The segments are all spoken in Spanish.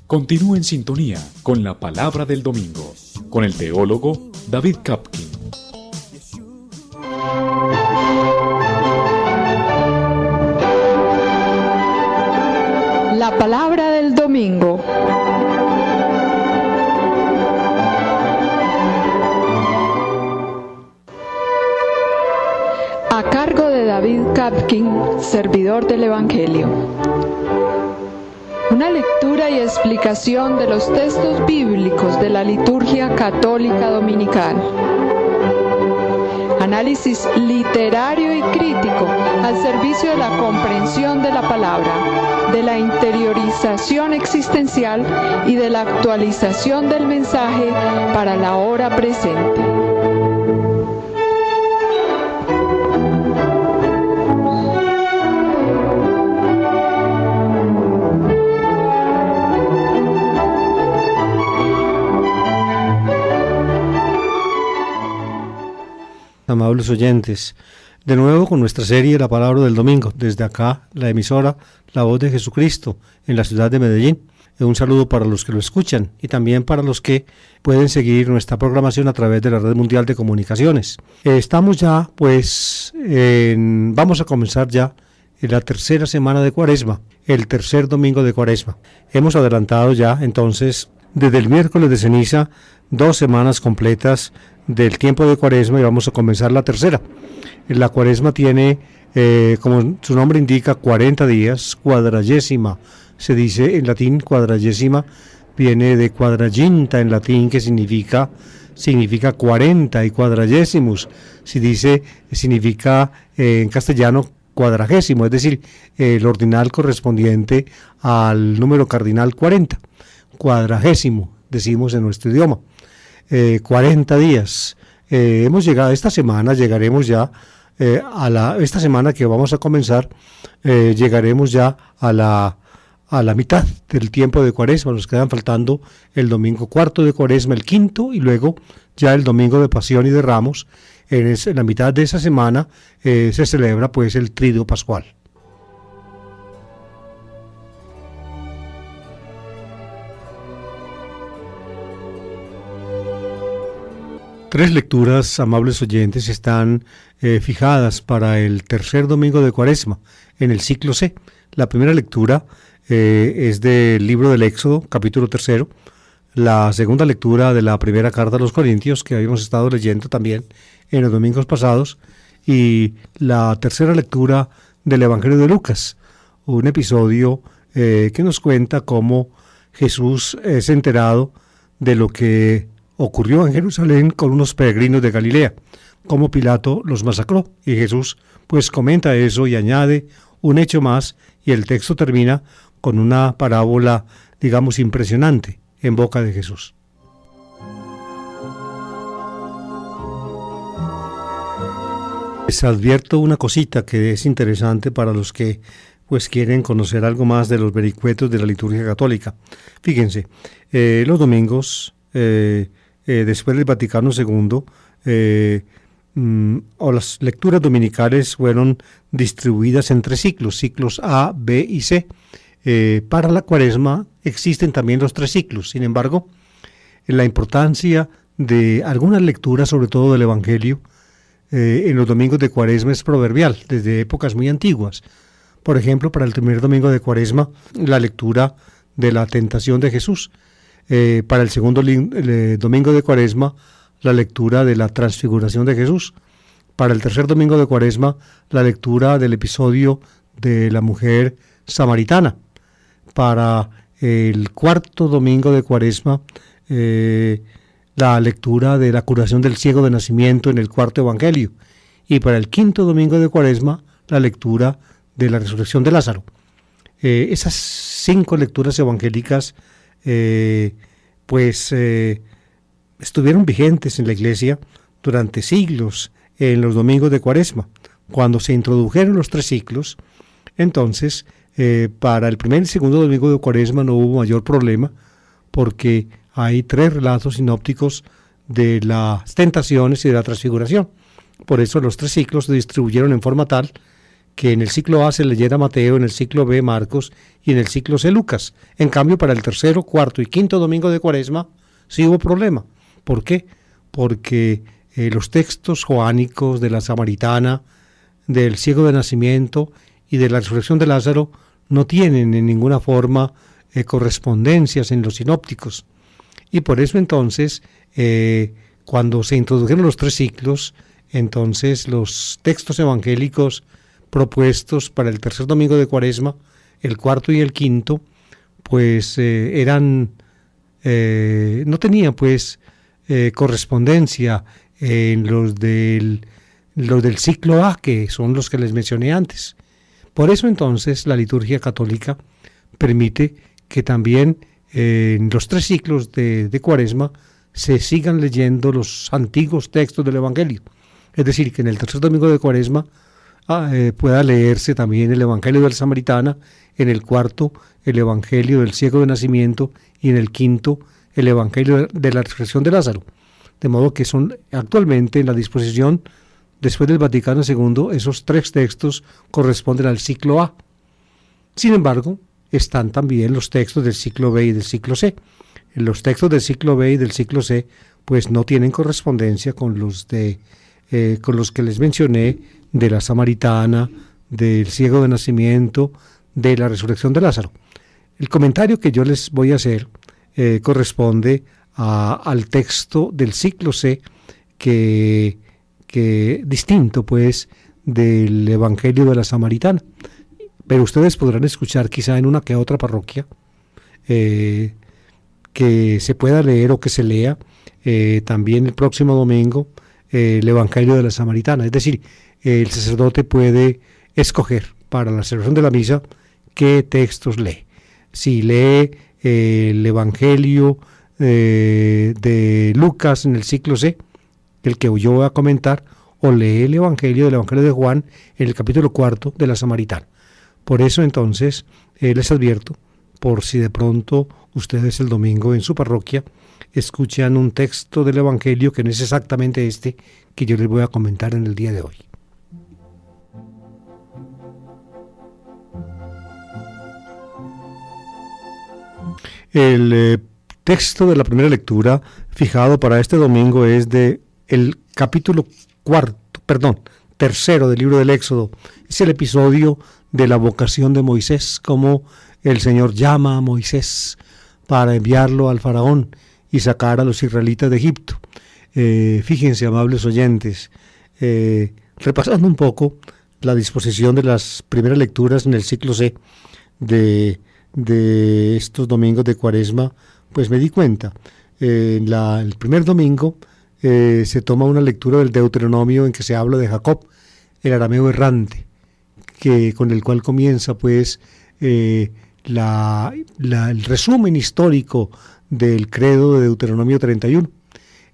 Continúe en sintonía con la Palabra del Domingo, con el teólogo David Kapkin. La Palabra del Domingo. A cargo de David Kapkin, servidor del Evangelio. Una lectura y explicación de los textos bíblicos de la liturgia católica dominical. Análisis literario y crítico al servicio de la comprensión de la palabra, de la interiorización existencial y de la actualización del mensaje para la hora presente. Amables oyentes, de nuevo con nuestra serie La Palabra del Domingo, desde acá, la emisora La Voz de Jesucristo, en la ciudad de Medellín. Un saludo para los que lo escuchan y también para los que pueden seguir nuestra programación a través de la Red Mundial de Comunicaciones. Estamos ya, vamos a comenzar ya en la tercera semana de Cuaresma, el tercer domingo de Cuaresma. Hemos adelantado ya, entonces, desde el miércoles de ceniza, 2 semanas completas del tiempo de Cuaresma y vamos a comenzar la tercera. La Cuaresma tiene, como su nombre indica, 40 días, cuadragésima. Se dice en latín cuadragésima, viene de quadraginta en latín, que significa 40, y quadragésimus significa en castellano cuadragésimo, es decir, el ordinal correspondiente al número cardinal 40. Cuadragésimo, decimos en nuestro idioma. 40 días. Hemos llegado, esta semana llegaremos ya esta semana que vamos a comenzar, llegaremos ya a la mitad del tiempo de Cuaresma. Nos quedan faltando el domingo cuarto de Cuaresma, el quinto, y luego ya el domingo de Pasión y de Ramos. En la mitad de esa semana se celebra pues el Triduo Pascual. Tres lecturas, amables oyentes, están fijadas para el tercer domingo de Cuaresma, en el ciclo C. La primera lectura es del libro del Éxodo, capítulo 3. La segunda lectura de la primera carta a los Corintios, que habíamos estado leyendo también en los domingos pasados. Y la tercera lectura del Evangelio de Lucas, un episodio que nos cuenta cómo Jesús es enterado de lo que ocurrió en Jerusalén con unos peregrinos de Galilea, cómo Pilato los masacró, y Jesús pues comenta eso y añade un hecho más, y el texto termina con una parábola, digamos, impresionante en boca de Jesús. Les advierto una cosita que es interesante para los que pues quieren conocer algo más de los vericuetos de la liturgia católica. Fíjense, los domingos después del Vaticano II, o las lecturas dominicales fueron distribuidas en 3 ciclos, ciclos A, B y C. Para la Cuaresma existen también los 3 ciclos. Sin embargo, la importancia de algunas lecturas, sobre todo del Evangelio, en los domingos de Cuaresma es proverbial, desde épocas muy antiguas. Por ejemplo, para el primer domingo de Cuaresma, la lectura de la tentación de Jesús. Para el segundo domingo de Cuaresma, la lectura de la transfiguración de Jesús. Para el tercer domingo de Cuaresma, la lectura del episodio de la mujer samaritana. Para el cuarto domingo de Cuaresma, la lectura de la curación del ciego de nacimiento en el cuarto evangelio. Y para el quinto domingo de Cuaresma, la lectura de la resurrección de Lázaro. Esas 5 lecturas evangélicas estuvieron vigentes en la Iglesia durante siglos en los domingos de Cuaresma. Cuando se introdujeron los 3 ciclos, entonces para el primer y segundo domingo de Cuaresma no hubo mayor problema, porque hay 3 relatos sinópticos de las tentaciones y de la transfiguración. Por eso los 3 ciclos se distribuyeron en forma tal que en el ciclo A se leyera Mateo, en el ciclo B Marcos y en el ciclo C Lucas. En cambio, para el tercero, cuarto y quinto domingo de Cuaresma sí hubo problema. ¿Por qué? Porque los textos joánicos de la Samaritana, del ciego de nacimiento y de la resurrección de Lázaro no tienen en ninguna forma correspondencias en los sinópticos. Y por eso entonces, cuando se introdujeron los tres ciclos, entonces los textos evangélicos propuestos para el tercer domingo de Cuaresma, el cuarto y el quinto, pues no tenían pues correspondencia en los del ciclo A, que son los que les mencioné antes. Por eso entonces la liturgia católica permite que también en los tres ciclos de Cuaresma se sigan leyendo los antiguos textos del Evangelio. Es decir, que en el tercer domingo de Cuaresma pueda leerse también el Evangelio de la Samaritana, en el cuarto el Evangelio del ciego de nacimiento y en el quinto el Evangelio de la resurrección de Lázaro. De modo que son actualmente en la disposición, después del Vaticano II, esos tres textos corresponden al ciclo A. Sin embargo, están también los textos del ciclo B y del ciclo C. Los textos del ciclo B y del ciclo C pues no tienen correspondencia con los que les mencioné, de la Samaritana, del ciego de nacimiento, de la resurrección de Lázaro. El comentario que yo les voy a hacer corresponde al texto del ciclo C, que distinto pues del Evangelio de la Samaritana. Pero ustedes podrán escuchar quizá en una que otra parroquia que se pueda leer o que se lea también el próximo domingo el Evangelio de la Samaritana. Es decir, el sacerdote puede escoger para la celebración de la misa qué textos lee. Si lee el Evangelio de Lucas en el ciclo C, el que yo voy a comentar, o lee el Evangelio de Juan en el capítulo 4 de la Samaritana. Por eso entonces les advierto, por si de pronto ustedes el domingo en su parroquia escuchan un texto del Evangelio que no es exactamente este que yo les voy a comentar en el día de hoy. El texto de la primera lectura fijado para este domingo es de el capítulo tercero del libro del Éxodo. Es el episodio de la vocación de Moisés, como el Señor llama a Moisés para enviarlo al faraón y sacar a los israelitas de Egipto. Fíjense, amables oyentes, repasando un poco la disposición de las primeras lecturas en el ciclo C de estos domingos de Cuaresma, pues me di cuenta. El primer domingo se toma una lectura del Deuteronomio en que se habla de Jacob, el arameo errante, con el cual comienza pues el resumen histórico del credo de Deuteronomio 31.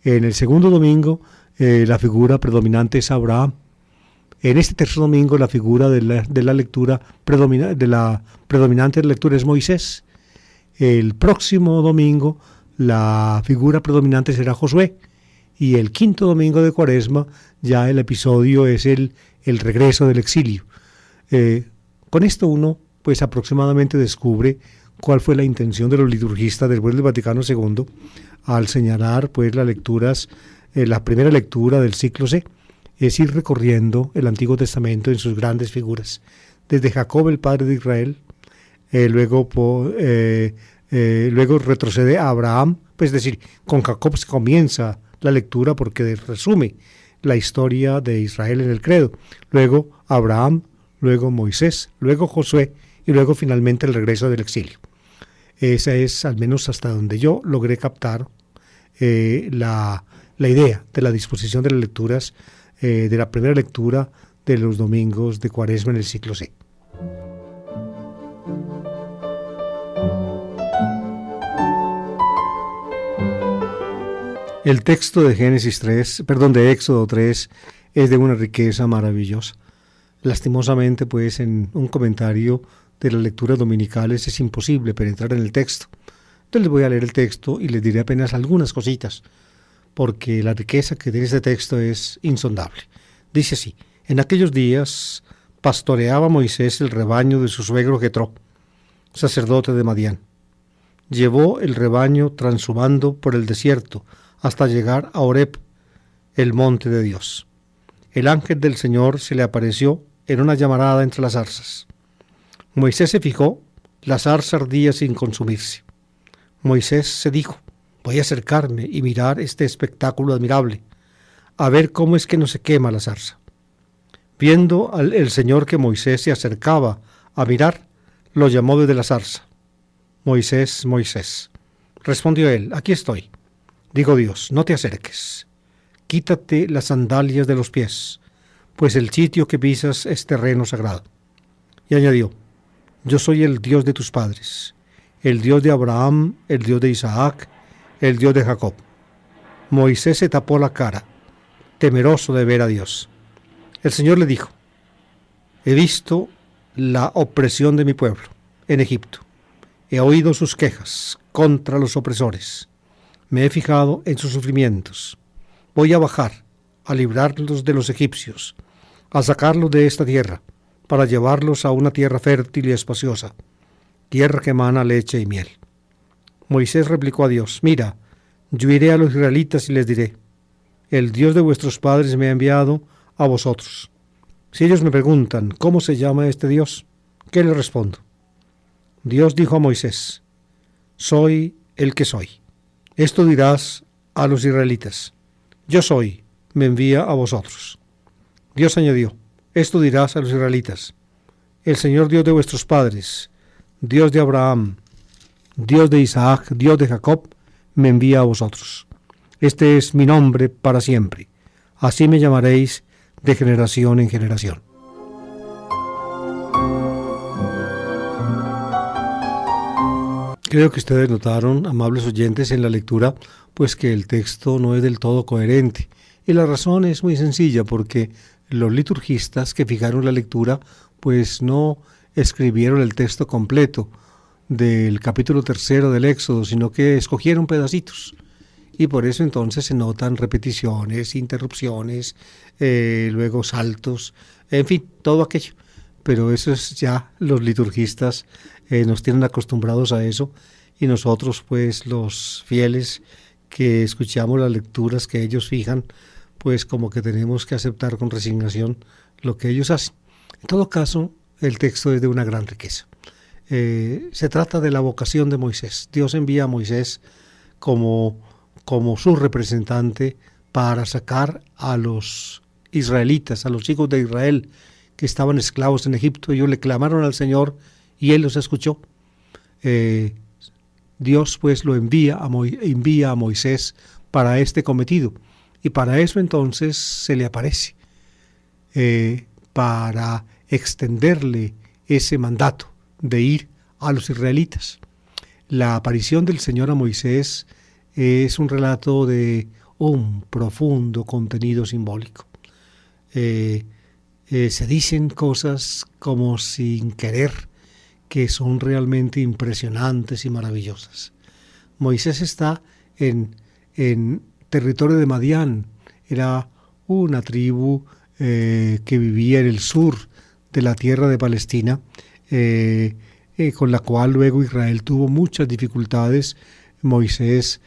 En el segundo domingo la figura predominante es Abraham. En este tercer domingo la figura de la lectura predominante de la lectura es Moisés. El próximo domingo la figura predominante será Josué. Y el quinto domingo de Cuaresma ya el episodio es el regreso del exilio. Con esto uno pues aproximadamente descubre cuál fue la intención de los liturgistas después del Vaticano II al señalar pues las lecturas, la primera lectura del ciclo C. Es ir recorriendo el Antiguo Testamento en sus grandes figuras, desde Jacob, el padre de Israel, luego retrocede a Abraham, pues es decir, con Jacob se comienza la lectura porque resume la historia de Israel en el credo, luego Abraham, luego Moisés, luego Josué y luego finalmente el regreso del exilio. Esa es, al menos hasta donde yo logré captar, la idea de la disposición de las lecturas de la primera lectura de los domingos de Cuaresma en el ciclo C. El texto de de Éxodo 3 es de una riqueza maravillosa. Lastimosamente, pues, en un comentario de las lecturas dominicales es imposible penetrar en el texto. Entonces les voy a leer el texto y les diré apenas algunas cositas, porque la riqueza que tiene este texto es insondable. Dice así: en aquellos días pastoreaba Moisés el rebaño de su suegro Jetro, sacerdote de Madián. Llevó el rebaño transhumando por el desierto hasta llegar a Horeb, el monte de Dios. El ángel del Señor se le apareció en una llamarada entre las zarzas. Moisés se fijó, la zarza ardía sin consumirse. Moisés se dijo: voy a acercarme y mirar este espectáculo admirable, a ver cómo es que no se quema la zarza. Viendo el Señor que Moisés se acercaba a mirar, lo llamó desde la zarza: Moisés, Moisés. Respondió él: aquí estoy. Dijo Dios: no te acerques. Quítate las sandalias de los pies, pues el sitio que pisas es terreno sagrado. Y añadió: yo soy el Dios de tus padres, el Dios de Abraham, el Dios de Isaac, el Dios de Jacob. Moisés se tapó la cara, temeroso de ver a Dios. El Señor le dijo: he visto la opresión de mi pueblo en Egipto. He oído sus quejas contra los opresores. Me he fijado en sus sufrimientos. Voy a bajar a librarlos de los egipcios, a sacarlos de esta tierra, para llevarlos a una tierra fértil y espaciosa, tierra que emana leche y miel. Moisés replicó a Dios: mira, yo iré a los israelitas y les diré: el Dios de vuestros padres me ha enviado a vosotros. Si ellos me preguntan: ¿cómo se llama este Dios?, ¿qué les respondo? Dios dijo a Moisés: soy el que soy. Esto dirás a los israelitas: yo soy, me envía a vosotros. Dios añadió: esto dirás a los israelitas: el Señor Dios de vuestros padres, Dios de Abraham, Dios de Isaac, Dios de Jacob, me envía a vosotros. Este es mi nombre para siempre. Así me llamaréis de generación en generación. Creo que ustedes notaron, amables oyentes, en la lectura, pues que el texto no es del todo coherente. Y la razón es muy sencilla, porque los liturgistas que fijaron la lectura, pues no escribieron el texto completo del capítulo 3 del Éxodo, sino que escogieron pedacitos. Y por eso entonces se notan repeticiones, interrupciones, luego saltos, en fin, todo aquello. Pero eso es ya, los liturgistas nos tienen acostumbrados a eso, y nosotros, pues los fieles que escuchamos las lecturas que ellos fijan, pues como que tenemos que aceptar con resignación lo que ellos hacen. En todo caso, el texto es de una gran riqueza. Se trata de la vocación de Moisés. Dios envía a Moisés como su representante para sacar a los israelitas, a los hijos de Israel que estaban esclavos en Egipto. Ellos le clamaron al Señor y Él los escuchó. Dios pues lo envía a Moisés para este cometido, y para eso entonces se le aparece, para extenderle ese mandato de ir a los israelitas. La aparición del Señor a Moisés es un relato de un profundo contenido simbólico. Se dicen cosas como sin querer, que son realmente impresionantes y maravillosas. Moisés está en territorio de Madián. Era una tribu que vivía en el sur de la tierra de Palestina, con la cual luego Israel tuvo muchas dificultades. Moisés,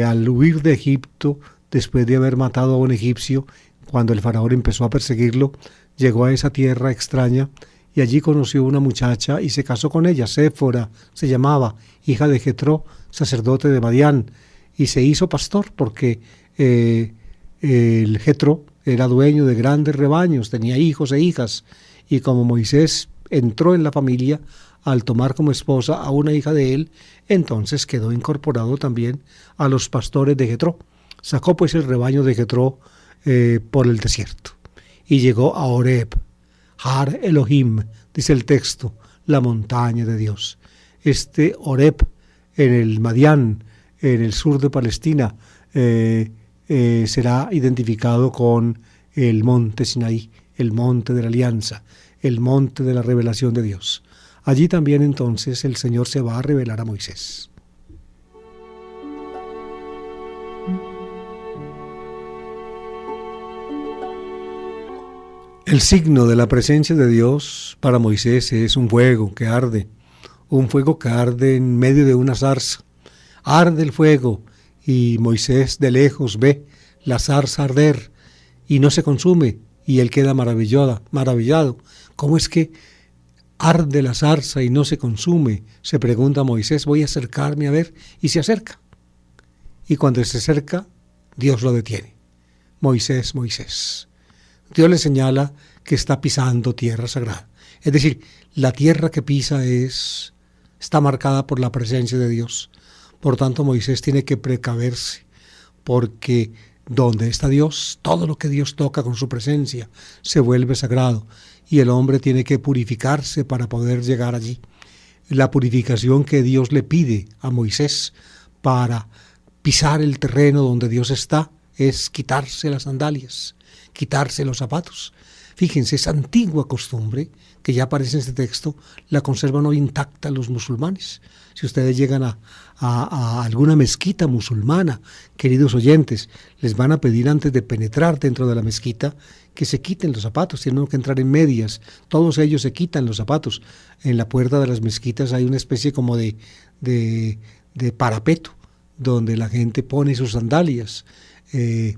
al huir de Egipto, después de haber matado a un egipcio, cuando el faraón empezó a perseguirlo, llegó a esa tierra extraña y allí conoció una muchacha y se casó con ella. Séfora se llamaba, hija de Jetro, sacerdote de Madián, y se hizo pastor porque el Jetro era dueño de grandes rebaños, tenía hijos e hijas, y como Moisés entró en la familia al tomar como esposa a una hija de él, entonces quedó incorporado también a los pastores de Jetro. Sacó pues el rebaño de Jetro por el desierto y llegó a Horeb, Har Elohim, dice el texto, la montaña de Dios. Este Horeb, en el Madián, en el sur de Palestina, será identificado con el monte Sinaí, el monte de la alianza, el monte de la revelación de Dios. Allí también entonces el Señor se va a revelar a Moisés. El signo de la presencia de Dios para Moisés es un fuego que arde en medio de una zarza. Arde el fuego y Moisés de lejos ve la zarza arder y no se consume y él queda maravillado. ¿Cómo es que arde la zarza y no se consume? Se pregunta Moisés, voy a acercarme a ver, y se acerca. Y cuando se acerca, Dios lo detiene. Moisés, Moisés. Dios le señala que está pisando tierra sagrada. Es decir, la tierra que pisa está marcada por la presencia de Dios. Por tanto, Moisés tiene que precaverse, porque donde está Dios, todo lo que Dios toca con su presencia se vuelve sagrado, y el hombre tiene que purificarse para poder llegar allí. La purificación que Dios le pide a Moisés para pisar el terreno donde Dios está es quitarse las sandalias, quitarse los zapatos. Fíjense, esa antigua costumbre que ya aparece en este texto, la conservan hoy intacta los musulmanes. Si ustedes llegan a alguna mezquita musulmana, queridos oyentes, les van a pedir antes de penetrar dentro de la mezquita que se quiten los zapatos, tienen que entrar en medias. Todos ellos se quitan los zapatos. En la puerta de las mezquitas hay una especie como de parapeto, donde la gente pone sus sandalias.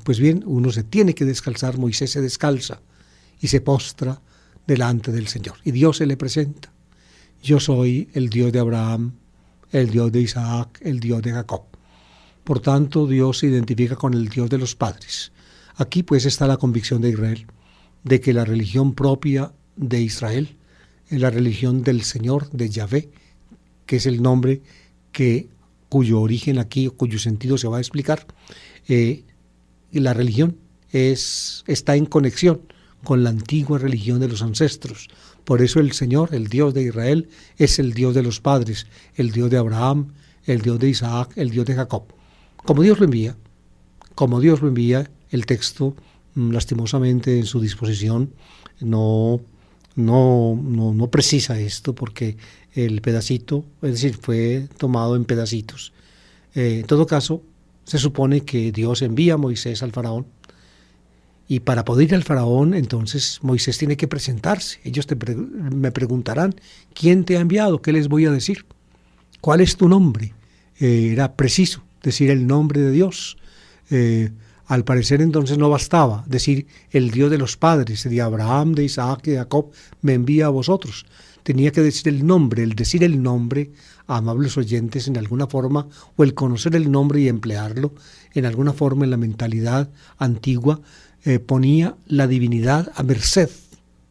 Pues bien, uno se tiene que descalzar. Moisés se descalza y se postra delante del Señor. Y Dios se le presenta. Yo soy el Dios de Abraham, el Dios de Isaac, el Dios de Jacob. Por tanto, Dios se identifica con el Dios de los padres. Aquí pues está la convicción de Israel, de que la religión propia de Israel es la religión del Señor, de Yahvé, que es el nombre cuyo origen aquí, cuyo sentido se va a explicar. Y la religión está en conexión con la antigua religión de los ancestros. Por eso el Señor, el Dios de Israel, es el Dios de los padres, el Dios de Abraham, el Dios de Isaac, el Dios de Jacob. Como Dios lo envía, el texto, lastimosamente en su disposición, no precisa esto, porque el pedacito, es decir, fue tomado en pedacitos. En todo caso, se supone que Dios envía a Moisés al faraón, y para poder ir al faraón, entonces Moisés tiene que presentarse. Ellos me preguntarán, ¿quién te ha enviado? ¿Qué les voy a decir? ¿Cuál es tu nombre? Era preciso decir el nombre de Dios. Al parecer entonces no bastaba decir el Dios de los padres, de Abraham, de Isaac y de Jacob, me envía a vosotros. Tenía que decir el nombre. El decir el nombre, amables oyentes, en alguna forma, o el conocer el nombre y emplearlo en alguna forma en la mentalidad antigua, ponía la divinidad a merced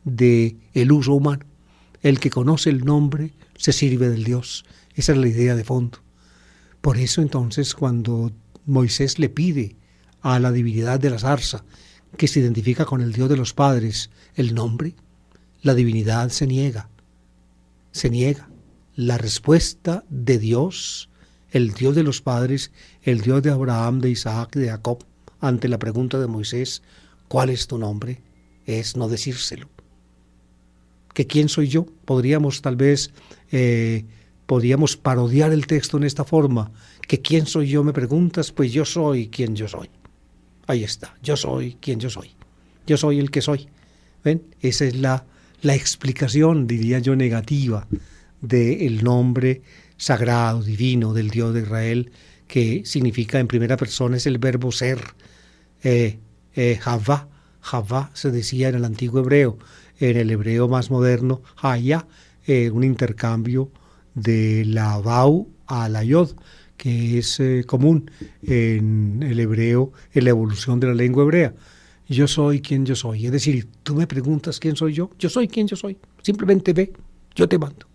del uso humano. El que conoce el nombre se sirve del Dios. Esa es la idea de fondo. Por eso entonces cuando Moisés le pide a la divinidad de la zarza, que se identifica con el Dios de los padres, el nombre, la divinidad se niega. La respuesta de Dios, el Dios de los padres, el Dios de Abraham, de Isaac y de Jacob, ante la pregunta de Moisés, ¿cuál es tu nombre?, es no decírselo. ¿Que quién soy yo? Podríamos tal vez parodiar el texto en esta forma. ¿Que quién soy yo? Me preguntas, pues yo soy quien yo soy. Ahí está, yo soy quien yo soy. Yo soy el que soy. ¿Ven? Esa es la explicación, diría yo, negativa del nombre sagrado, divino del Dios de Israel, que significa en primera persona, es el verbo ser. Javá se decía en el antiguo hebreo. En el hebreo más moderno, Haya, un intercambio de la Vau a la Yod, que es común en el hebreo, en la evolución de la lengua hebrea. Yo soy quien yo soy. Es decir, tú me preguntas quién soy yo soy quien yo soy. Simplemente ve, yo te mando.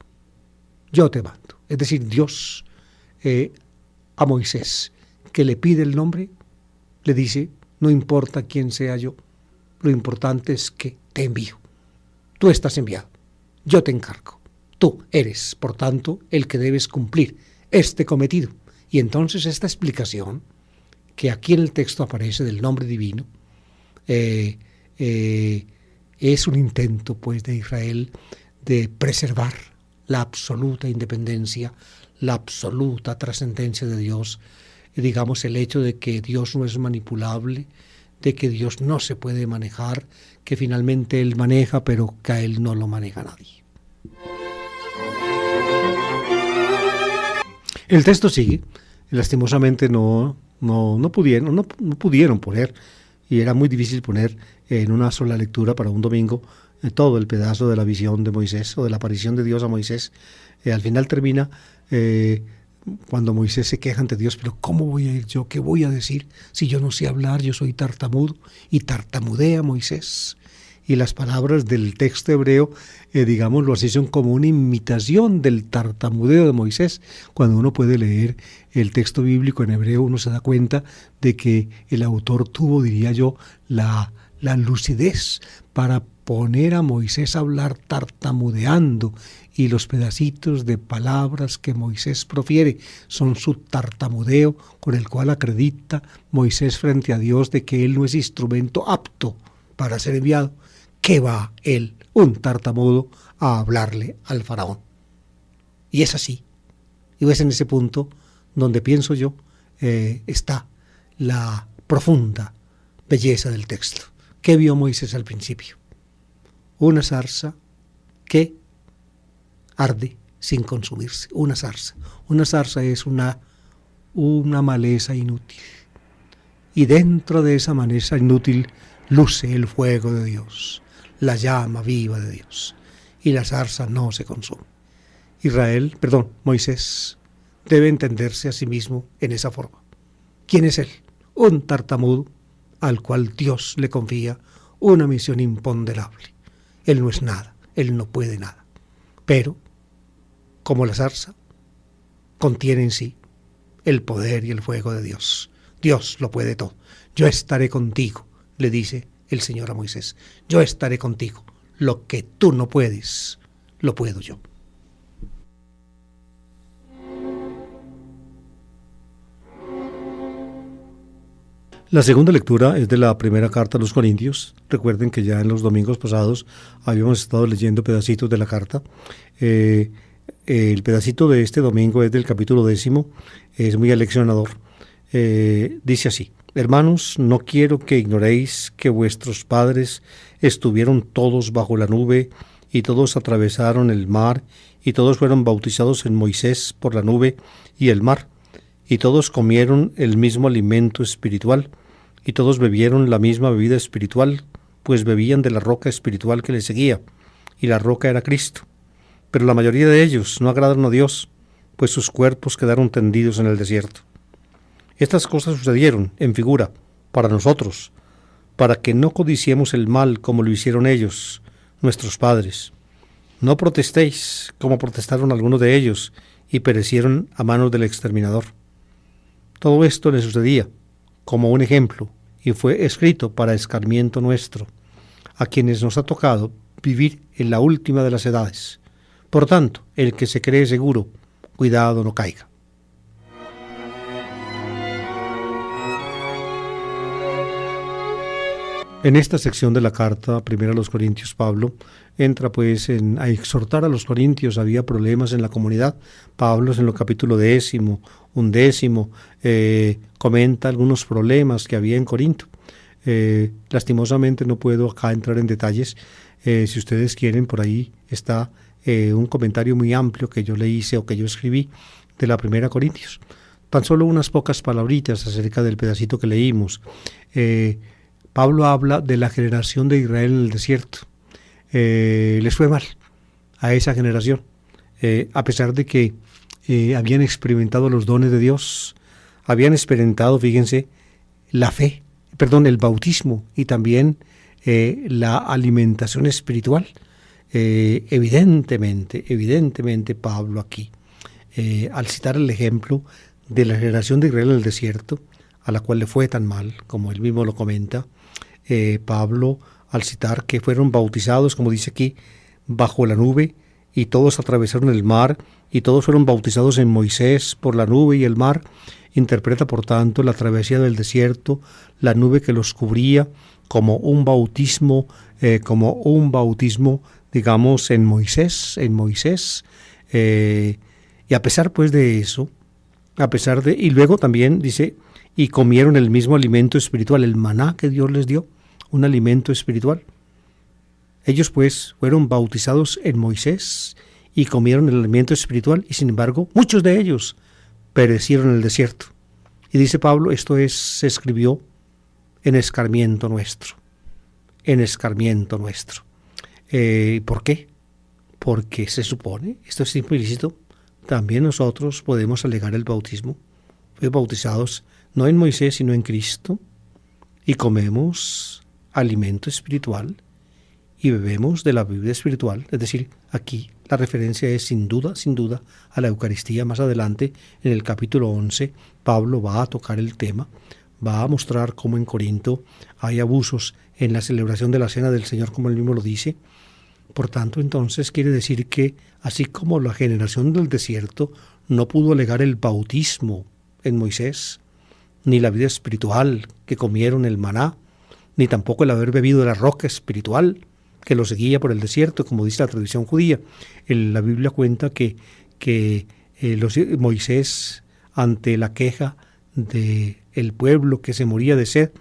Es decir, Dios a Moisés, que le pide el nombre, le dice, no importa quién sea yo, lo importante es que te envío. Tú estás enviado, yo te encargo. Tú eres, por tanto, el que debes cumplir este cometido. Y entonces esta explicación, que aquí en el texto aparece del nombre divino, es un intento pues de Israel de preservar la absoluta independencia, la absoluta trascendencia de Dios, digamos el hecho de que Dios no es manipulable, de que Dios no se puede manejar, que finalmente Él maneja, pero que a Él no lo maneja nadie. El texto sigue, lastimosamente no pudieron poner, y era muy difícil poner en una sola lectura para un domingo todo el pedazo de la visión de Moisés o de la aparición de Dios a Moisés. Al final termina cuando Moisés se queja ante Dios, pero ¿cómo voy a ir yo? ¿Qué voy a decir si yo no sé hablar? Yo soy tartamudo. Y tartamudea Moisés. Y las palabras del texto hebreo, digámoslo así, son como una imitación del tartamudeo de Moisés. Cuando uno puede leer el texto bíblico en hebreo, uno se da cuenta de que el autor tuvo, diría yo, la lucidez para poner a Moisés a hablar tartamudeando, y los pedacitos de palabras que Moisés profiere son su tartamudeo con el cual acredita Moisés frente a Dios de que él no es instrumento apto para ser enviado. ¿Qué va él, un tartamudo, a hablarle al faraón? Y es así. Y es en ese punto donde pienso yo está la profunda belleza del texto. ¿Qué vio Moisés al principio? Una zarza que arde sin consumirse. Una zarza. Una zarza es una maleza inútil. Y dentro de esa maleza inútil luce el fuego de Dios, la llama viva de Dios. Y la zarza no se consume. Moisés debe entenderse a sí mismo en esa forma. ¿Quién es él? Un tartamudo al cual Dios le confía una misión imponderable. Él no es nada, él no puede nada. Pero, como la zarza, contiene en sí el poder y el fuego de Dios. Dios lo puede todo. Yo estaré contigo, le dice el Señor a Moisés. Yo estaré contigo. Lo que tú no puedes, lo puedo yo. La segunda lectura es de la primera carta a los Corintios. Recuerden que ya en los domingos pasados habíamos estado leyendo pedacitos de la carta. El pedacito de este domingo es del capítulo 10, es muy aleccionador. Dice así: hermanos, no quiero que ignoréis que vuestros padres estuvieron todos bajo la nube, y todos atravesaron el mar, y todos fueron bautizados en Moisés por la nube y el mar, y todos comieron el mismo alimento espiritual, y todos bebieron la misma bebida espiritual, pues bebían de la roca espiritual que les seguía, y la roca era Cristo. Pero la mayoría de ellos no agradaron a Dios, pues sus cuerpos quedaron tendidos en el desierto. Estas cosas sucedieron, en figura, para nosotros, para que no codiciemos el mal como lo hicieron ellos, nuestros padres. No protestéis, como protestaron algunos de ellos, y perecieron a manos del exterminador. Todo esto le sucedía como un ejemplo, y fue escrito para escarmiento nuestro, a quienes nos ha tocado vivir en la última de las edades. Por tanto, el que se cree seguro, cuidado no caiga. En esta sección de la carta primera a los Corintios, Pablo entra pues a exhortar a los corintios. Había problemas en la comunidad. Pablo en el capítulo 10, 11, comenta algunos problemas que había en Corinto. Lastimosamente no puedo acá entrar en detalles. Si ustedes quieren, por ahí está un comentario muy amplio que yo le hice o que yo escribí de la primera Corintios. Tan solo unas pocas palabritas acerca del pedacito que leímos. Pablo habla de la generación de Israel en el desierto. Les fue mal a esa generación, a pesar de que habían experimentado los dones de Dios, habían experimentado, fíjense, el bautismo y también la alimentación espiritual. Evidentemente Pablo aquí, al citar el ejemplo de la generación de Israel en el desierto, a la cual le fue tan mal, como él mismo lo comenta, Pablo, al citar que fueron bautizados, como dice aquí, bajo la nube, y todos atravesaron el mar, y todos fueron bautizados en Moisés por la nube y el mar, interpreta por tanto la travesía del desierto, la nube que los cubría, como un bautismo, digamos, en Moisés, y a pesar pues de eso, A pesar de, y luego también dice, y comieron el mismo alimento espiritual, el maná que Dios les dio, un alimento espiritual. Ellos pues fueron bautizados en Moisés y comieron el alimento espiritual, y sin embargo muchos de ellos perecieron en el desierto. Y dice Pablo, se escribió en escarmiento nuestro, en escarmiento nuestro. ¿Por qué? Porque se supone, esto es implícito, también nosotros podemos alegar el bautismo. Fuimos bautizados no en Moisés, sino en Cristo, y comemos alimento espiritual y bebemos de la bebida espiritual. Es decir, aquí la referencia es sin duda, a la Eucaristía. Más adelante, en el capítulo 11, Pablo va a tocar el tema, va a mostrar cómo en Corinto hay abusos en la celebración de la Cena del Señor, como él mismo lo dice. Por tanto, entonces, quiere decir que, así como la generación del desierto no pudo alegar el bautismo en Moisés, ni la vida espiritual que comieron el maná, ni tampoco el haber bebido de la roca espiritual que los seguía por el desierto, como dice la tradición judía. La Biblia cuenta que Moisés, ante la queja del pueblo que se moría de sed,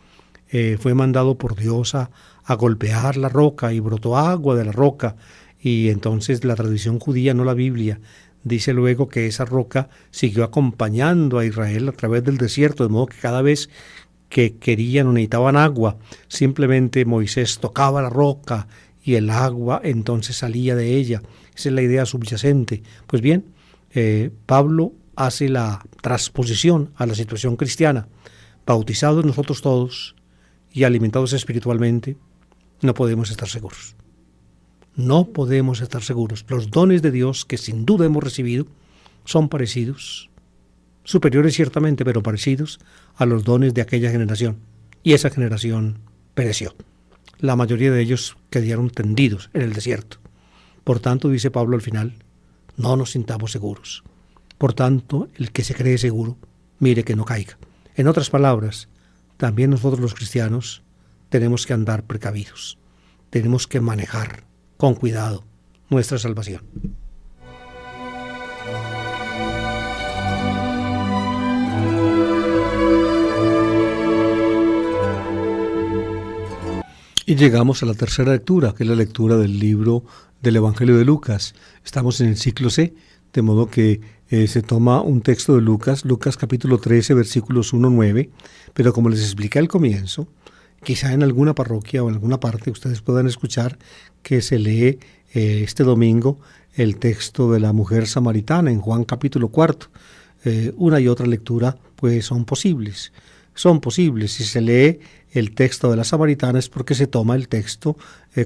fue mandado por Dios a golpear la roca, y brotó agua de la roca. Y entonces la tradición judía, no la Biblia, dice luego que esa roca siguió acompañando a Israel a través del desierto, de modo que cada vez que querían o necesitaban agua, simplemente Moisés tocaba la roca y el agua entonces salía de ella. Esa es la idea subyacente. Pues bien, Pablo hace la transposición a la situación cristiana. Bautizados nosotros todos y alimentados espiritualmente, no podemos estar seguros. No podemos estar seguros. Los dones de Dios que sin duda hemos recibido son parecidos, superiores ciertamente, pero parecidos a los dones de aquella generación. Y esa generación pereció. La mayoría de ellos quedaron tendidos en el desierto. Por tanto, dice Pablo al final, no nos sintamos seguros. Por tanto, el que se cree seguro, mire que no caiga. En otras palabras, también nosotros los cristianos tenemos que andar precavidos. Tenemos que manejar con cuidado nuestra salvación. Y llegamos a la tercera lectura, que es la lectura del libro del Evangelio de Lucas. Estamos en el ciclo C, de modo que se toma un texto de Lucas capítulo 13, versículos 1-9, pero como les expliqué al comienzo, quizá en alguna parroquia o en alguna parte ustedes puedan escuchar que se lee este domingo el texto de la mujer samaritana en Juan capítulo 4. Una y otra lectura pues son posibles. Si se lee el texto de la samaritana es porque se toma el texto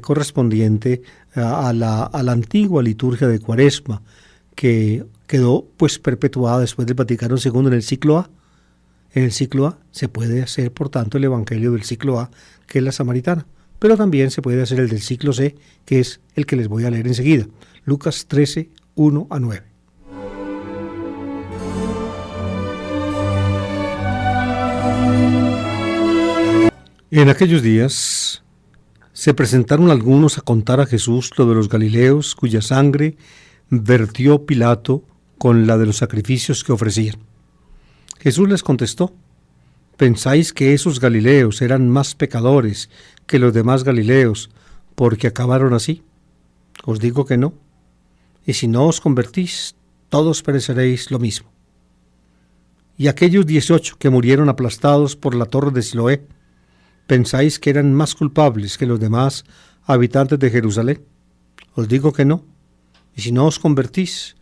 correspondiente a la antigua liturgia de Cuaresma, que quedó pues perpetuada después del Vaticano II en el ciclo A. En el ciclo A se puede hacer, por tanto, el Evangelio del ciclo A, que es la samaritana, pero también se puede hacer el del ciclo C, que es el que les voy a leer enseguida, Lucas 13, 1-9. En aquellos días se presentaron algunos a contar a Jesús lo de los galileos cuya sangre vertió Pilato con la de los sacrificios que ofrecían. Jesús les contestó: ¿pensáis que esos galileos eran más pecadores que los demás galileos porque acabaron así? Os digo que no. Y si no os convertís, todos pereceréis lo mismo. Y aquellos 18 que murieron aplastados por la torre de Siloé, ¿pensáis que eran más culpables que los demás habitantes de Jerusalén? Os digo que no. Y si no os convertís,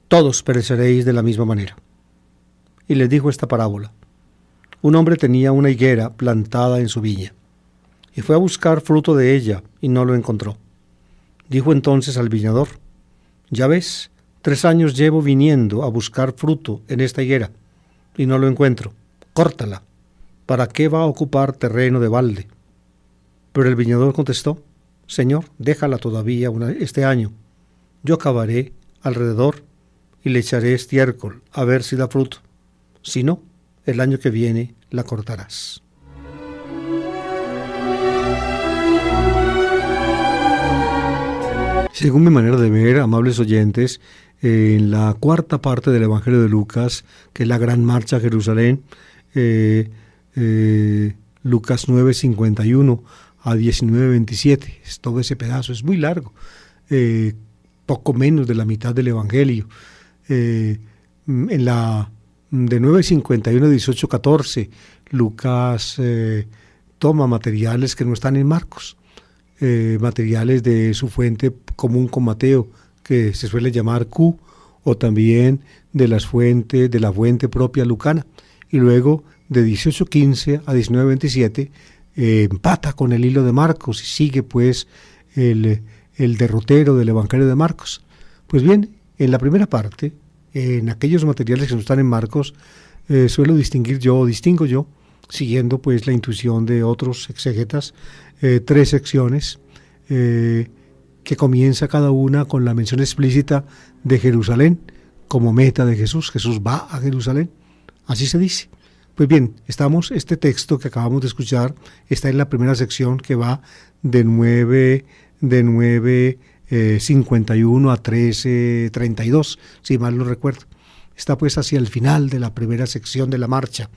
todos pereceréis de la misma manera. Y les dijo esta parábola. Un hombre tenía una higuera plantada en su viña, y fue a buscar fruto de ella, y no lo encontró. Dijo entonces al viñador: ya ves, 3 años llevo viniendo a buscar fruto en esta higuera, y no lo encuentro. Córtala. ¿Para qué va a ocupar terreno de balde? Pero el viñador contestó: Señor, déjala todavía este año. Yo cavaré alrededor y le echaré estiércol a ver si da fruto. Si no, el año que viene la cortarás. Según mi manera de ver, amables oyentes, En la cuarta parte del Evangelio de Lucas, que es la gran marcha a Jerusalén, Lucas 9:51 a 19:27, todo ese pedazo es muy largo, poco menos de la mitad del Evangelio. En la de 9:51 a 18:14, Lucas toma materiales que no están en Marcos, materiales de su fuente común con Mateo, que se suele llamar Q, o también de la fuente propia lucana, y luego de 18:15 a 19:27 empata con el hilo de Marcos y sigue pues el derrotero del Evangelio de Marcos. Pues bien, en la primera parte, en aquellos materiales que no están en Marcos, distingo yo, siguiendo pues la intuición de otros exégetas, 3 secciones que comienza cada una con la mención explícita de Jerusalén como meta de Jesús. Jesús va a Jerusalén, así se dice. Pues bien, este texto que acabamos de escuchar está en la primera sección, que va de 9:51 a 13:32, si mal no recuerdo. Está pues hacia el final de la primera sección de la marcha,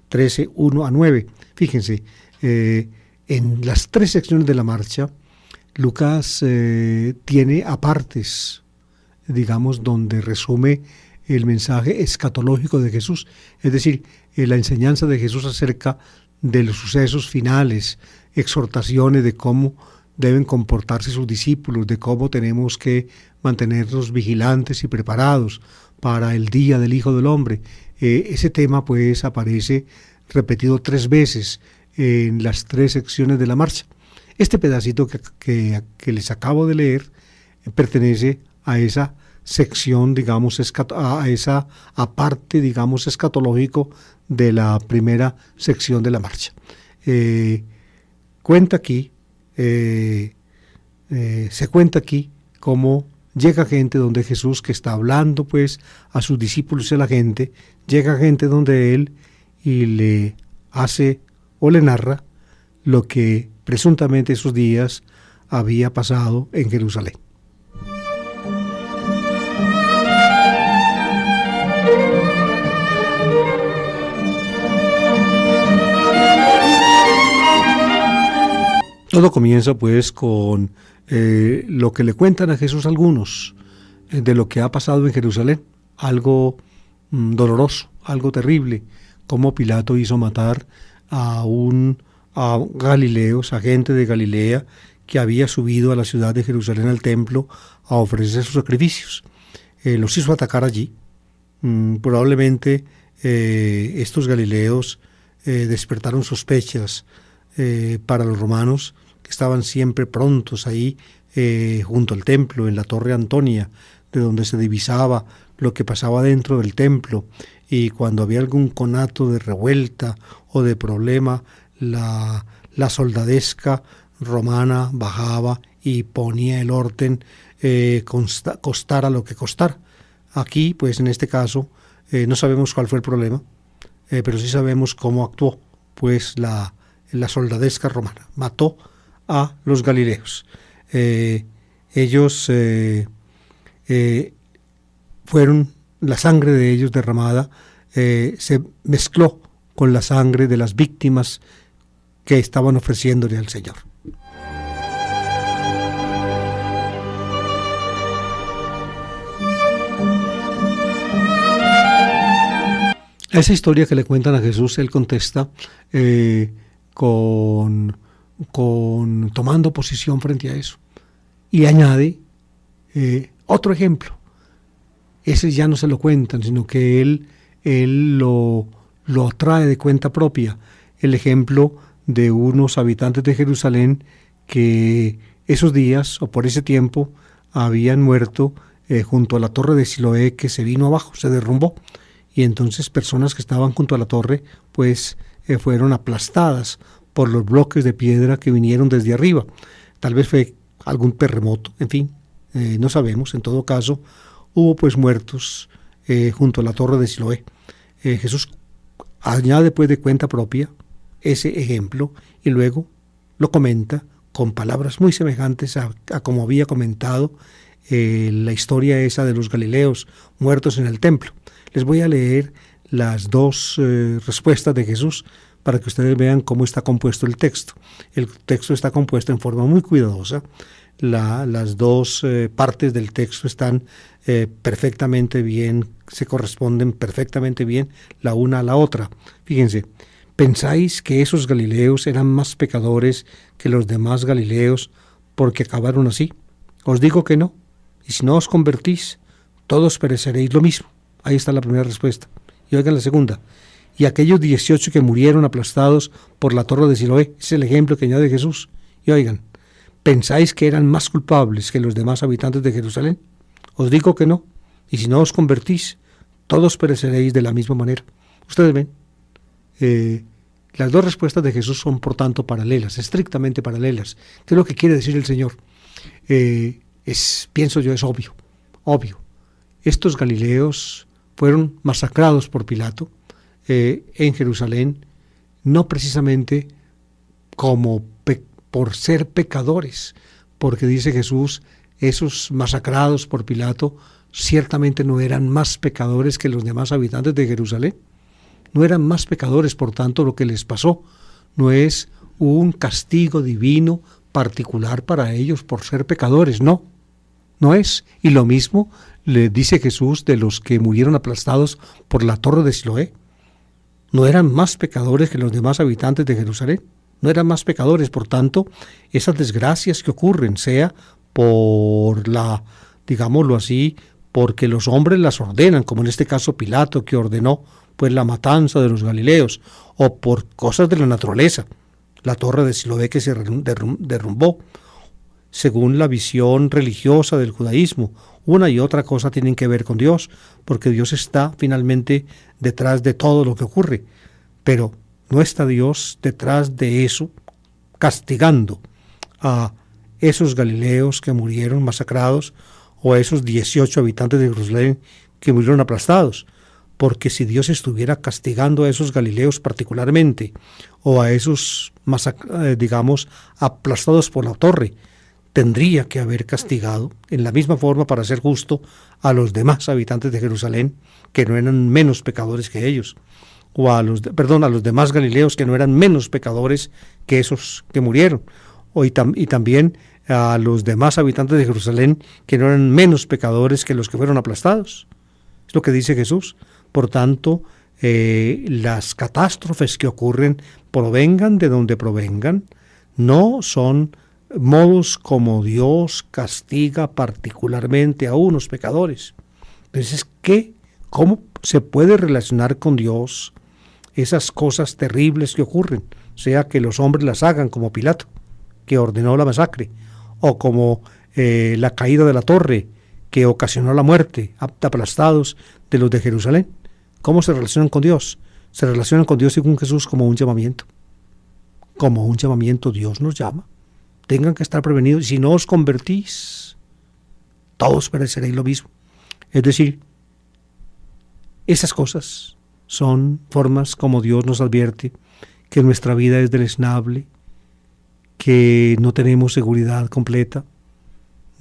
13:1 a 9. Fíjense, en las 3 secciones de la marcha, Lucas tiene apartes, digamos, donde resume el mensaje escatológico de Jesús, es decir, la enseñanza de Jesús acerca de los sucesos finales, exhortaciones de cómo deben comportarse sus discípulos, de cómo tenemos que mantenernos vigilantes y preparados para el día del Hijo del Hombre. Ese tema pues aparece repetido 3 veces en las 3 secciones de la marcha. Este pedacito que les acabo de leer pertenece a esa sección, digamos, a esa aparte, digamos, escatológico de la primera sección de la marcha. Se cuenta aquí cómo llega gente donde Jesús, que está hablando pues a sus discípulos y a la gente, llega gente donde él y le hace o le narra lo que presuntamente esos días había pasado en Jerusalén. Todo comienza pues con lo que le cuentan a Jesús algunos de lo que ha pasado en Jerusalén, algo doloroso, algo terrible, como Pilato hizo matar a galileos, a gente de Galilea que había subido a la ciudad de Jerusalén al templo a ofrecer sus sacrificios. Los hizo atacar allí. Probablemente estos galileos despertaron sospechas para los romanos, que estaban siempre prontos ahí junto al templo, en la Torre Antonia, de donde se divisaba lo que pasaba dentro del templo, y cuando había algún conato de revuelta o de problema, la soldadesca romana bajaba y ponía el orden, costara lo que costara. Aquí, pues en este caso, no sabemos cuál fue el problema, pero sí sabemos cómo actuó pues la soldadesca romana. Mató a los galileos. Ellos fueron, la sangre de ellos derramada se mezcló con la sangre de las víctimas que estaban ofreciéndole al Señor. Esa historia que le cuentan a Jesús, él contesta tomando posición frente a eso, y añade otro ejemplo. Ese ya no se lo cuentan, sino que él lo trae de cuenta propia, el ejemplo de unos habitantes de Jerusalén que esos días o por ese tiempo habían muerto junto a la torre de Siloé, que se vino abajo, se derrumbó, y entonces personas que estaban junto a la torre pues fueron aplastadas por los bloques de piedra que vinieron desde arriba. Tal vez fue algún terremoto, en fin, no sabemos. En todo caso, hubo pues muertos junto a la torre de Siloé. Jesús añade pues de cuenta propia ese ejemplo y luego lo comenta con palabras muy semejantes a como había comentado la historia esa de los galileos muertos en el templo. Les voy a leer las dos respuestas de Jesús para que ustedes vean cómo está compuesto el texto. El texto está compuesto en forma muy cuidadosa. Las dos partes del texto están perfectamente bien, se corresponden perfectamente bien la una a la otra. Fíjense, ¿pensáis que esos galileos eran más pecadores que los demás galileos porque acabaron así? Os digo que no. Y si no os convertís, todos pereceréis lo mismo. Ahí está la primera respuesta. Y oigan la segunda. Y aquellos 18 que murieron aplastados por la torre de Siloé, es el ejemplo que añade Jesús. Y oigan, ¿pensáis que eran más culpables que los demás habitantes de Jerusalén? Os digo que no. Y si no os convertís, todos pereceréis de la misma manera. Ustedes ven, las dos respuestas de Jesús son por tanto paralelas, estrictamente paralelas. ¿Qué es lo que quiere decir el Señor? Pienso yo, es obvio. Estos galileos fueron masacrados por Pilato en Jerusalén, no precisamente como por ser pecadores, porque dice Jesús, esos masacrados por Pilato ciertamente no eran más pecadores que los demás habitantes de Jerusalén. No eran más pecadores, por tanto, lo que les pasó no es un castigo divino particular para ellos por ser pecadores, no es. Y lo mismo le dice Jesús de los que murieron aplastados por la torre de Siloé. No eran más pecadores que los demás habitantes de Jerusalén, no eran más pecadores, por tanto, esas desgracias que ocurren, sea por digámoslo así, porque los hombres las ordenan, como en este caso Pilato, que ordenó pues la matanza de los galileos, o por cosas de la naturaleza, la torre de Siloé que se derrumbó, según la visión religiosa del judaísmo. Una y otra cosa tienen que ver con Dios, porque Dios está finalmente detrás de todo lo que ocurre, pero no está Dios detrás de eso, castigando a esos galileos que murieron masacrados, o a esos 18 habitantes de Jerusalén que murieron aplastados, porque si Dios estuviera castigando a esos galileos particularmente, o a esos, aplastados por la torre, tendría que haber castigado en la misma forma, para ser justo, a los demás habitantes de Jerusalén, que no eran menos pecadores que ellos, o a los demás galileos que no eran menos pecadores que esos que murieron, y también a los demás habitantes de Jerusalén que no eran menos pecadores que los que fueron aplastados. Es lo que dice Jesús. Por tanto, las catástrofes que ocurren, provengan de donde provengan, no son modos como Dios castiga particularmente a unos pecadores. Entonces, ¿cómo se puede relacionar con Dios esas cosas terribles que ocurren? Sea que los hombres las hagan, como Pilato, que ordenó la masacre, o como la caída de la torre, que ocasionó la muerte, aplastados de los de Jerusalén. ¿Cómo se relacionan con Dios? Se relacionan con Dios según Jesús como un llamamiento. Como un llamamiento Dios nos llama. Tengan que estar prevenidos. Si no os convertís, todos pereceréis lo mismo. Es decir, esas cosas son formas como Dios nos advierte que nuestra vida es deleznable, que no tenemos seguridad completa,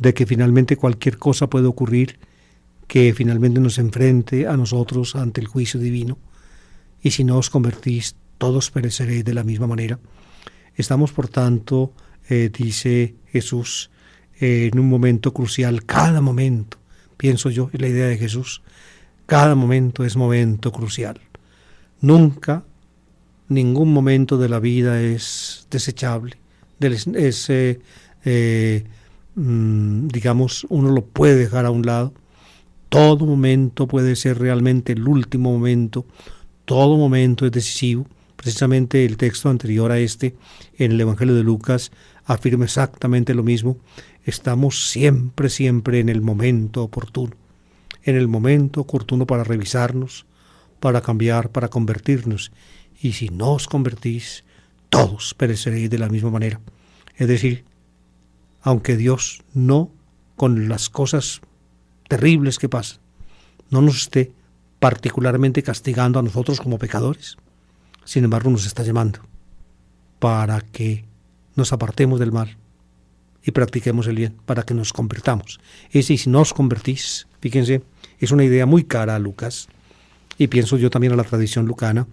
de que finalmente cualquier cosa puede ocurrir que finalmente nos enfrente a nosotros ante el juicio divino. Y si no os convertís, todos pereceréis de la misma manera. Estamos, por tanto, dice Jesús, en un momento crucial. Cada momento, pienso yo, es la idea de Jesús, cada momento es momento crucial. Nunca, ningún momento de la vida es desechable, uno lo puede dejar a un lado. Todo momento puede ser realmente el último momento, todo momento es decisivo. Precisamente el texto anterior a este, en el Evangelio de Lucas, afirma exactamente lo mismo. Estamos siempre en el momento oportuno, para revisarnos, para cambiar, para convertirnos. Y si no os convertís, todos pereceréis de la misma manera. Es decir, aunque Dios no, con las cosas terribles que pasan, no nos esté particularmente castigando a nosotros como pecadores, sin embargo nos está llamando para que nos apartemos del mal y practiquemos el bien para que nos convertamos. Ese "y si nos convertís", fíjense, es una idea muy cara a Lucas, y pienso yo también a la tradición lucana.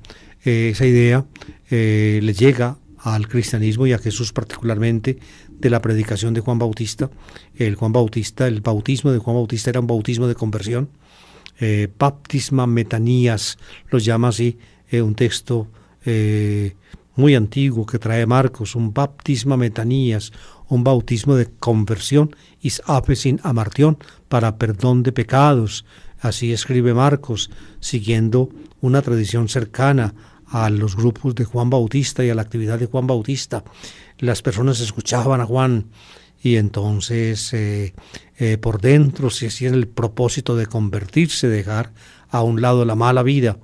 Esa idea le llega al cristianismo y a Jesús particularmente de la predicación de Juan Bautista. El bautismo de Juan Bautista era un bautismo de conversión. Baptisma metanías, lo llama así, un texto muy antiguo que trae Marcos, un baptisma metanías, un bautismo de conversión, is aphesin amartión, para perdón de pecados. Así escribe Marcos, siguiendo una tradición cercana a los grupos de Juan Bautista y a la actividad de Juan Bautista. Las personas escuchaban a Juan y entonces por dentro se hacían el propósito de convertirse, dejar a un lado la mala vida,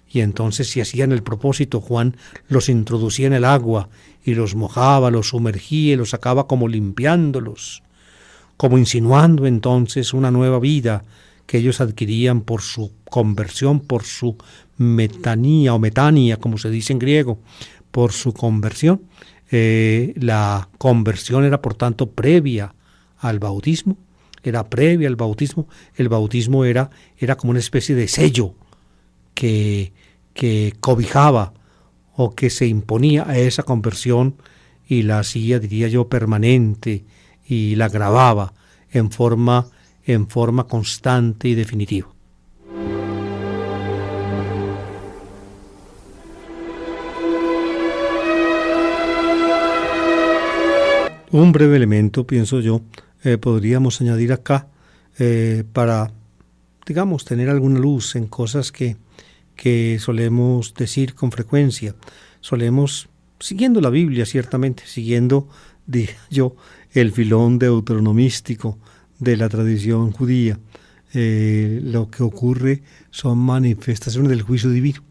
y entonces si hacían el propósito, Juan los introducía en el agua y los mojaba, los sumergía y los sacaba como limpiándolos, como insinuando entonces una nueva vida que ellos adquirían por su conversión, por su metanía o metania, como se dice en griego, por su conversión. La conversión era por tanto previa al bautismo, El bautismo era como una especie de sello que cobijaba o que se imponía a esa conversión y la hacía, diría yo, permanente, y la grababa en forma constante y definitiva. Un breve elemento, pienso yo, podríamos añadir acá para, digamos, tener alguna luz en cosas que solemos decir con frecuencia. Solemos, siguiendo la Biblia, ciertamente, siguiendo, diría yo, el filón deuteronomístico de la tradición judía, lo que ocurre son manifestaciones del juicio divino.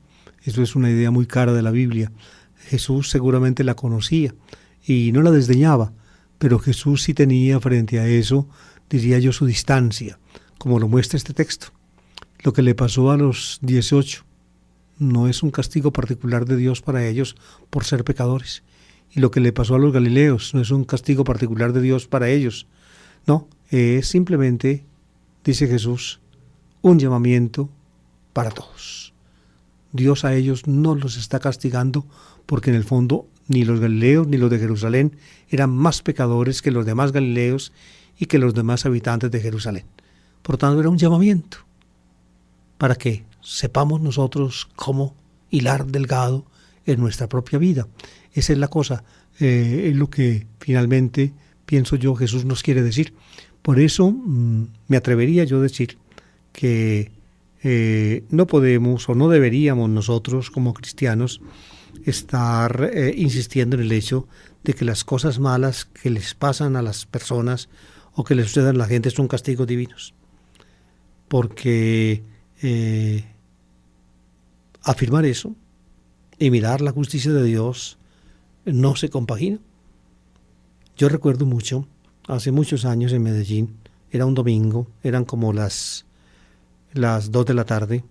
Eso es una idea muy cara de la Biblia. Jesús seguramente la conocía y no la desdeñaba, pero Jesús sí tenía frente a eso, diría yo, su distancia, como lo muestra este texto. Lo que le pasó a los 18 no es un castigo particular de Dios para ellos por ser pecadores, y lo que le pasó a los galileos no es un castigo particular de Dios para ellos. No, es simplemente, dice Jesús, un llamamiento para todos. Dios a ellos no los está castigando porque en el fondo ni los galileos ni los de Jerusalén eran más pecadores que los demás galileos y que los demás habitantes de Jerusalén. Por tanto, era un llamamiento para que sepamos nosotros cómo hilar delgado en nuestra propia vida. Esa es la cosa, es lo que finalmente, pienso yo, Jesús nos quiere decir. Por eso me atrevería yo a decir que no podemos o no deberíamos nosotros como cristianos estar insistiendo en el hecho de que las cosas malas que les pasan a las personas o que les sucedan a la gente son castigos divinos. Porque afirmar eso y mirar la justicia de Dios no se compagina. Yo recuerdo mucho, hace muchos años en Medellín, era un domingo, eran como las 2 de la tarde,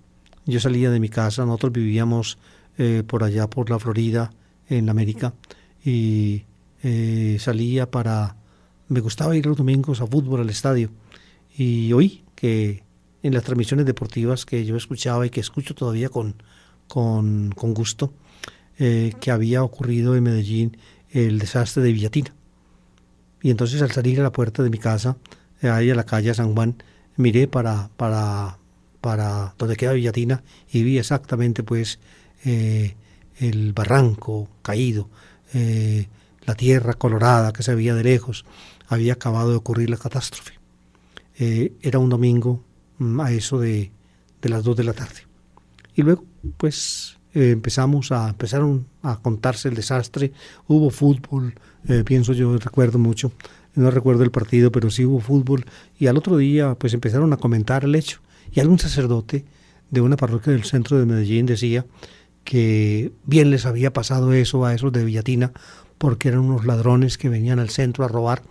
yo salía de mi casa, nosotros vivíamos por allá por la Florida, en América, y salía me gustaba ir los domingos a fútbol al estadio, y oí que en las transmisiones deportivas que yo escuchaba y que escucho todavía con gusto, que había ocurrido en Medellín el desastre de Villatina. Y entonces al salir a la puerta de mi casa, ahí a la calle San Juan, miré para donde queda Villatina y vi exactamente pues el barranco caído, la tierra colorada que se veía de lejos. Había acabado de ocurrir la catástrofe. Era un domingo a eso de las 2 de la tarde. Y luego pues empezaron a contarse el desastre. Hubo fútbol, pienso yo, recuerdo mucho, no recuerdo el partido, pero sí hubo fútbol, y al otro día pues empezaron a comentar el hecho, y algún sacerdote de una parroquia del centro de Medellín decía que bien les había pasado eso a esos de Villatina, porque eran unos ladrones que venían al centro a robar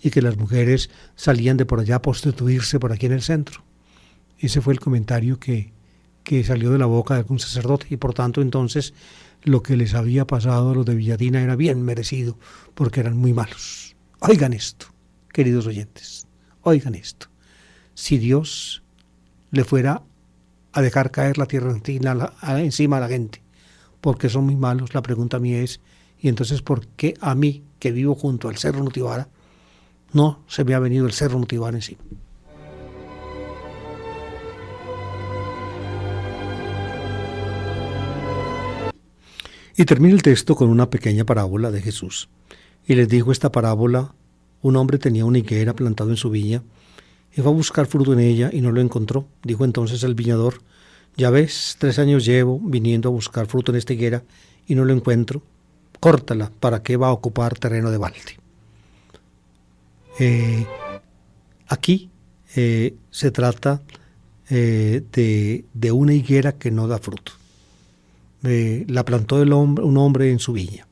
y que las mujeres salían de por allá a prostituirse por aquí en el centro. Ese fue el comentario que salió de la boca de algún sacerdote, y por tanto entonces lo que les había pasado a los de Villatina era bien merecido porque eran muy malos. Oigan esto, queridos oyentes, oigan esto. Si Dios le fuera a dejar caer la tierra encima a la gente, porque son muy malos, la pregunta mía es, ¿y entonces por qué a mí, que vivo junto al Cerro Nutibara, no se me ha venido el Cerro Nutibara encima? Y termina el texto con una pequeña parábola de Jesús. Y les dijo esta parábola: un hombre tenía una higuera plantada en su viña, y fue a buscar fruto en ella y no lo encontró. Dijo entonces el viñador: ya ves, 3 años llevo viniendo a buscar fruto en esta higuera y no lo encuentro. Córtala, ¿para qué va a ocupar terreno de balde? Aquí se trata de una higuera que no da fruto. La plantó un hombre en su viña.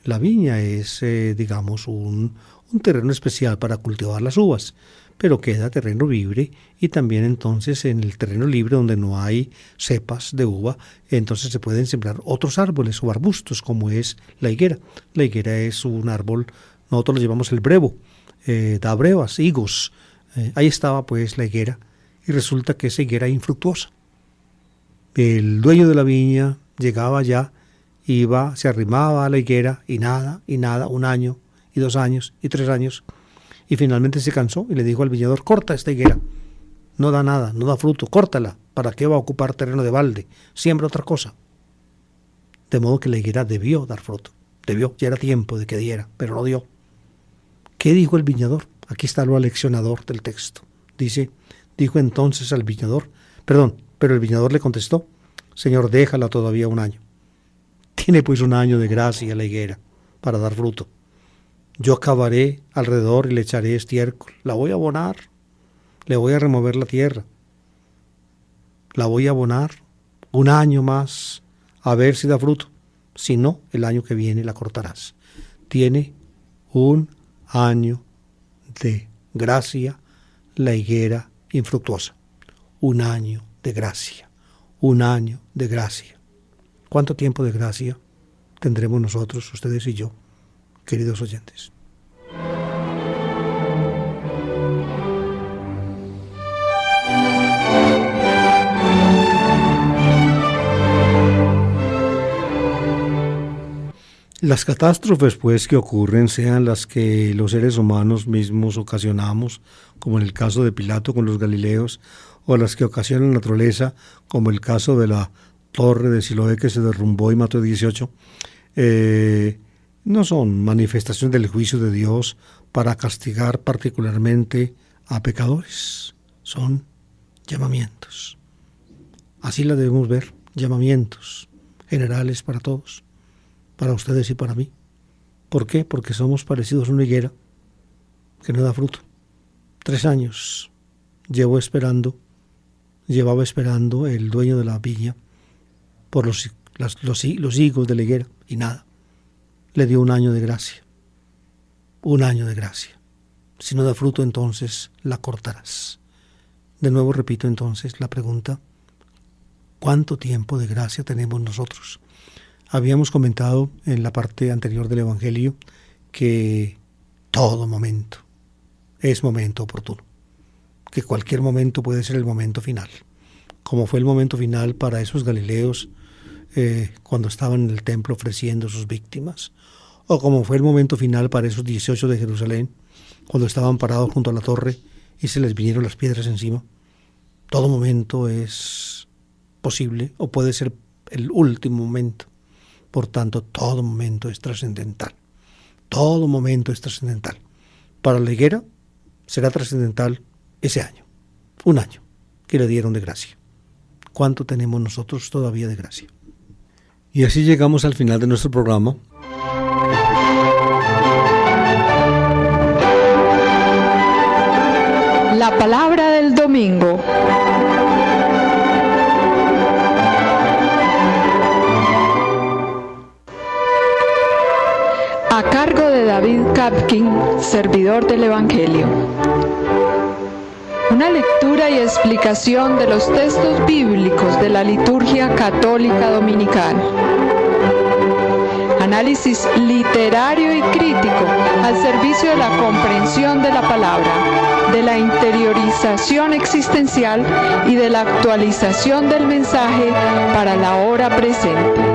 La viña es, digamos, un terreno especial para cultivar las uvas, pero queda terreno libre, y también entonces en el terreno libre donde no hay cepas de uva, entonces se pueden sembrar otros árboles o arbustos, como es la higuera. La higuera es un árbol, nosotros lo llamamos el brevo, da brevas, higos. Ahí estaba pues la higuera, y resulta que esa higuera infructuosa. El dueño de la viña llegaba allá, iba, se arrimaba a la higuera y nada, 1 año, y 2 años, y 3 años, y finalmente se cansó y le dijo al viñador: corta esta higuera, no da nada, no da fruto, córtala, ¿para qué va a ocupar terreno de balde? Siembra otra cosa. De modo que la higuera debió dar fruto, ya era tiempo de que diera, pero no dio. ¿Qué dijo el viñador? Aquí está lo aleccionador del texto. Dijo entonces al viñador, pero el viñador le contestó: Señor, déjala todavía 1 año. Tiene pues 1 año de gracia la higuera para dar fruto. Yo cavaré alrededor y le echaré estiércol. La voy a abonar, le voy a remover la tierra. La voy a abonar 1 año más, a ver si da fruto. Si no, el año que viene la cortarás. Tiene 1 año de gracia la higuera infructuosa. 1 año de gracia. 1 año de gracia. ¿Cuánto tiempo de gracia tendremos nosotros, ustedes y yo, queridos oyentes? Las catástrofes, pues, que ocurren, sean las que los seres humanos mismos ocasionamos, como en el caso de Pilato con los galileos, o las que ocasiona la naturaleza, como el caso de la torre de Siloé que se derrumbó y mató a 18, no son manifestaciones del juicio de Dios para castigar particularmente a pecadores, son llamamientos. Así la debemos ver, llamamientos generales para todos, para ustedes y para mí. ¿Por qué? Porque somos parecidos a una higuera que no da fruto. 3 años llevaba esperando el dueño de la viña por los higos de la higuera, y nada. Le dio 1 año de gracia. 1 año de gracia. Si no da fruto, entonces la cortarás. De nuevo repito entonces la pregunta: ¿cuánto tiempo de gracia tenemos nosotros? Habíamos comentado en la parte anterior del Evangelio que todo momento es momento oportuno, que cualquier momento puede ser el momento final, como fue el momento final para esos galileos cuando estaban en el templo ofreciendo sus víctimas, o como fue el momento final para esos 18 de Jerusalén cuando estaban parados junto a la torre y se les vinieron las piedras encima. Todo momento es posible o puede ser el último momento. Por tanto, todo momento es trascendental. Todo momento es trascendental. Para la higuera será trascendental ese año, 1 año que le dieron de gracia. ¿Cuánto tenemos nosotros todavía de gracia? Y así llegamos al final de nuestro programa. La palabra del domingo. A cargo de David Kapkin, servidor del Evangelio. Una lectura y explicación de los textos bíblicos de la liturgia católica dominical. análisis literario y crítico al servicio de la comprensión de la palabra, de la interiorización existencial y de la actualización del mensaje para la hora presente.